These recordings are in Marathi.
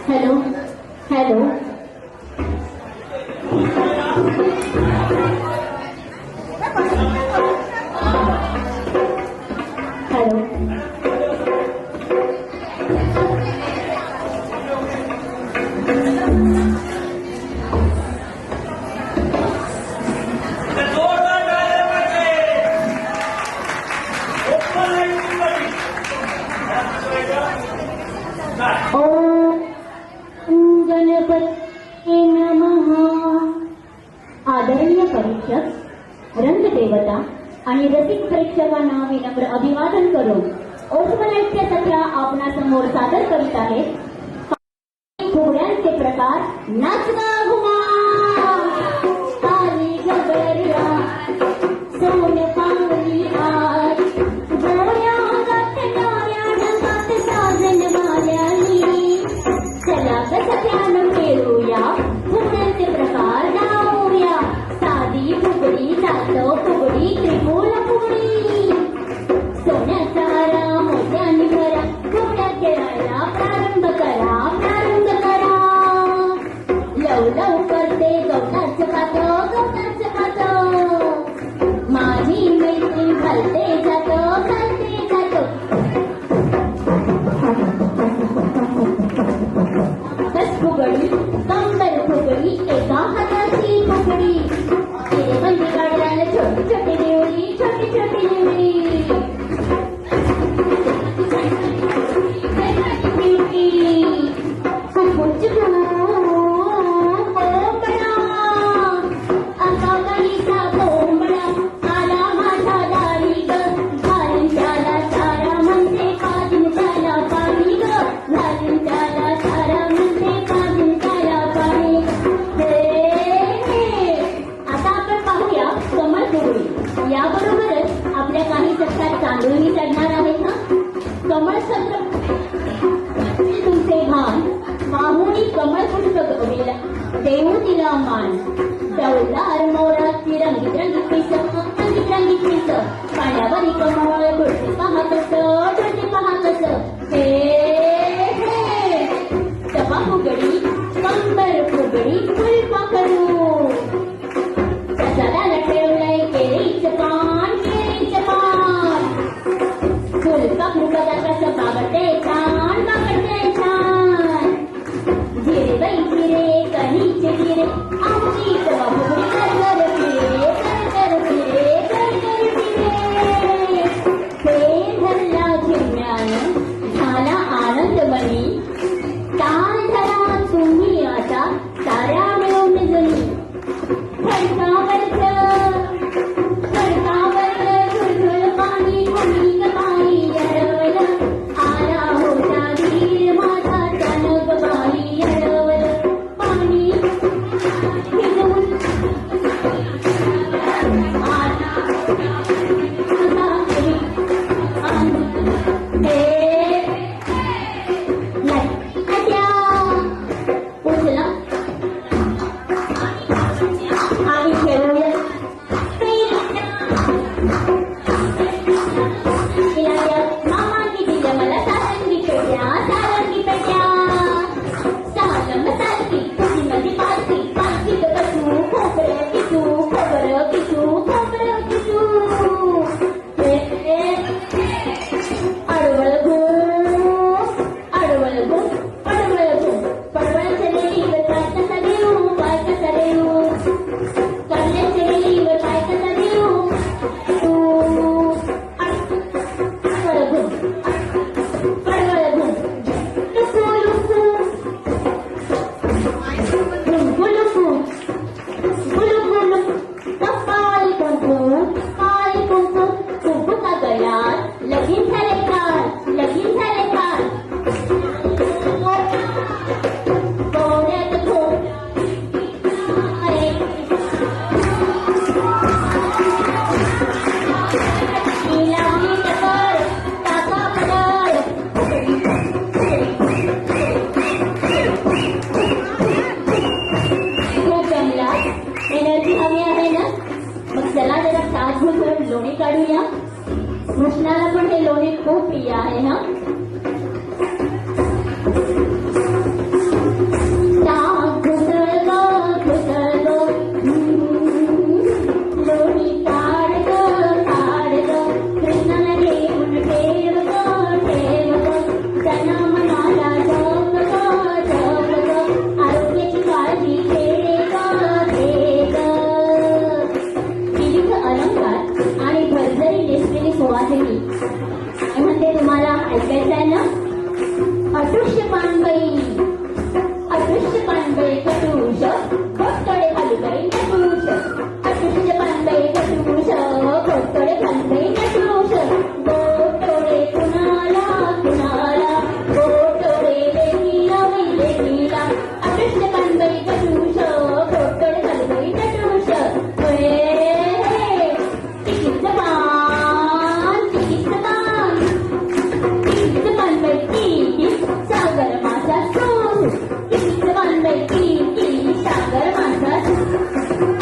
हॅलो हॅलो हॅलो ओम गणपती नमः. आदरणीय परीक्षक, रंगदेवता आणि रसिक प्रेक्षकांना विनम्र अभिवादन करून ओस्मनाट्य सत्र आपणासमोर सादर करीत आहे. फुगड्यांचे प्रकार नाचगा घुमा, ताली गगरला, सोन पांगली आज, गोळ्या गाठणाऱ्या ढगात साजन वाल्यानी. चला सगळ्यांना खेळूया, फुगड्यांचे प्रकार गाऊया. साधी फुगडी, सात फुगडी, त्रिमूल फुगडी. सोन्याचा हारा मोत्यानी भरा, फुगड्या खेळायला प्रारंभ करा, प्रारंभ करा. लव लव करते गवताचं पातं, गवताचं पातं. माझी मैत्रीण घालते जातं, घालते जातं. बस फुगडी, कंबर फुगडी, एका हाताची फुगडी. बंदी काढायला छोटी छोटी देवडी, छोटी छोटी देवडी. याबरोबरच आपल्या काही सत्रात चांदोली चढणार आहेत ना. कमळ सत्र तुमचे भान, माहुनी कमळ पुष्प गविला, देऊ तिला मान. डौलदार मोराची रंगीत रंगीत पिस, रंगीत रंगीत पिस. पाण्यावरी कमळ डोळते पाहतस, डोळते पाहतस. हे हे टपा फुगडी, कंबर फुगडी, फुलपाखरू. सदाला ठेवलंय केळीचं पान, केळीचं पान. फुलपाखरू बघा कसं बागडते छान, बागडते छान. जिरे बाई जिरे, कणीचे जिरे, आमची तवा फुगडी करकर फिरे, करकर फिरे, करकर फिरे. फेर धरला झिम्यानं, झाला आनंद बनी. ताल धरा तुम्ही आता, साऱ्या मिळून जणी. लोणी काढूया. कृष्णाला पण हे लोणी खूप प्रिय आहे. हा अदृश्य पानबाई अदृश्य पानबाई कटूष कोटकडे घालूबाई नटूष अदृश्य पानबाई कटूष कोटकडे घालूबाई नटूष गोटोडे कुणाला कुणाला गोटोडे लेकीला बाई लेकीला अदृश्य पानबाई कटूष कोटकडे घालूबाई नटूष चिकित्सा पान चिकित्सा पान चिकित्सा पानबाई की सागर माझा सूर चिकित्सा पानबाई की सागर माझा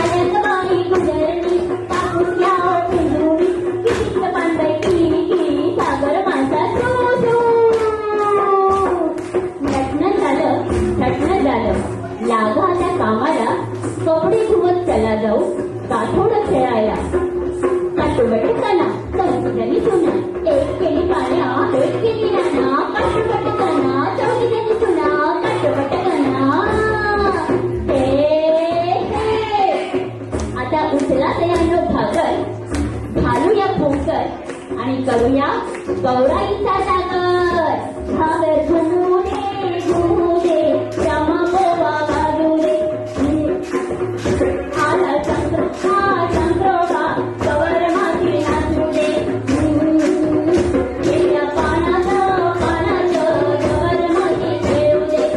आल्यात बाई गुजरणी कापूस घ्याव पिंजूरी चिकित्सा पानबाई की सागर माझा सूर नटणं झालं लागा त्या कामाला कपडे धुवत चला जाऊ गाठोड खेळायला काटोबटकाना चौकीजणी सुना एक केली पाण्या एक केली नाना काटोबटकाना चौकीजणी सुना काटोबटकाना आता उचला तयानो भाकर घालूया भोंकर आणि करूया गौराईचा सागर घागर घुमू दे रामा बोवा घालू दे आला चंद्रोबा कवर माती नाचू दे गेल्या पानाचं कवर माती खेळू दे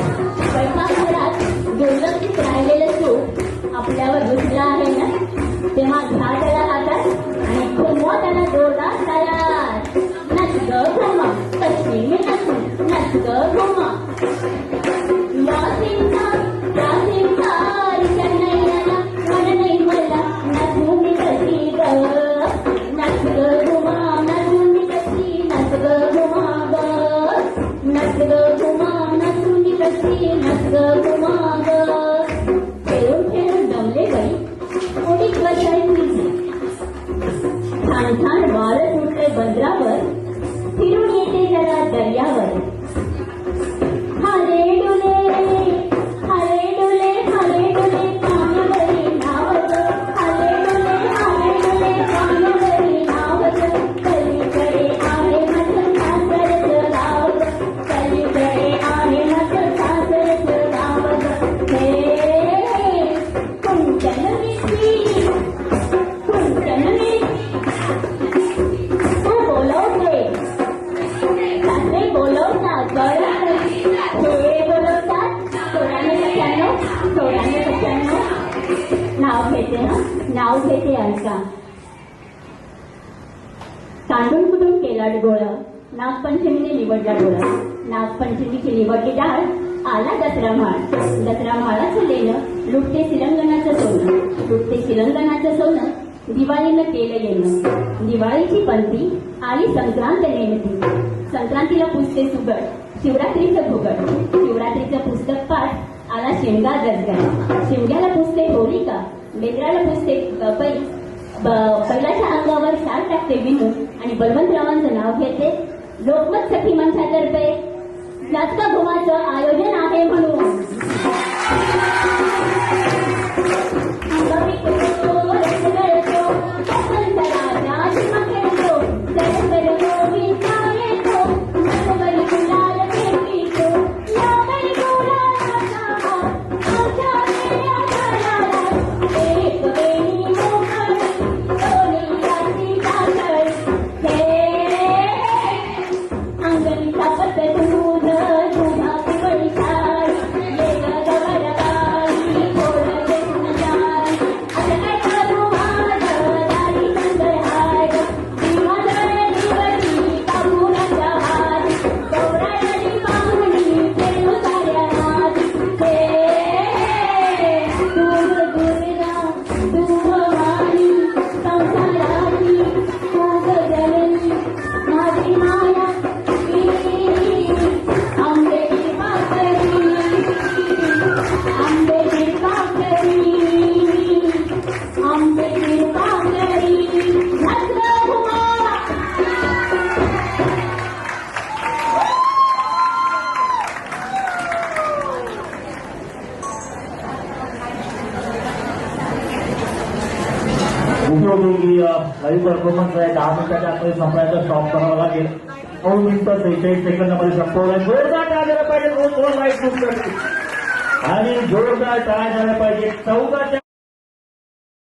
स्वयंपाकघरात दुर्लक्षित राहिलेलं तूप आपल्यावर रुजलं आहे ना तेव्हा घ्या त्याला हातात आणि घुमवा त्याला जोरदार तयार नच ग घुमा कशी मी नचू नच ग घुमा या सिंगा रिटर्न नाही आला मन नाही मला नचू मी कशी ग नच ग घुमा नचू मी कशी नच ग घुमा ग नच ग घुमा नचू मी कशी नच ग घुमा ग खेळून दमले बाई उडीत बसायची छान छान वारं सुटले बंदरावर फिरून येते जरा दर्यावर हरे डुले हरे डुले हरे डुले पाण्यावरी नावत हरे डुले पाण्यावरी नावत कलीकडे आहे माझं सासरचं गावत कलीकडे आहे माझं सासरचं गावत हे कुंचन मिठी नाव घेते ऐका तांदूळ कुठून केला गोळा नागपंचमीने निवडला डोळा नागपंचमीची निवडली डाळ आला दसरा म्हाळाचं लेणं लुटते शिलंगणाचं सोनं दिवाळीनं केलं येणं दिवाळीची पंथी आली संक्रांत नेमती संक्रांतीला पुसते सुगड शिवरात्रीचं पुस्तक पाठ आला शेंगा गजगा शेंग्याला पुसते होलिका बेदराला पुसते बैलाच्या अंगावर शाल टाकते विनू आणि बळवंतरावांचं नाव घेते लोकमत सखी मंचातर्फे जास्त घुमाचं आयोजन आहे म्हणून लाईव्ह परफॉर्मन्स आहे 10 मिनिटाच्या आतमध्ये संपवायचा स्टॉप करावा लागेल 9 मिनिटं 43 सेकंदामध्ये संपवलाय जोरदार टाळ्या झाल्या पाहिजे लाईव्ह आणि जोरदार टाळ्या झाल्या पाहिजे 14च्या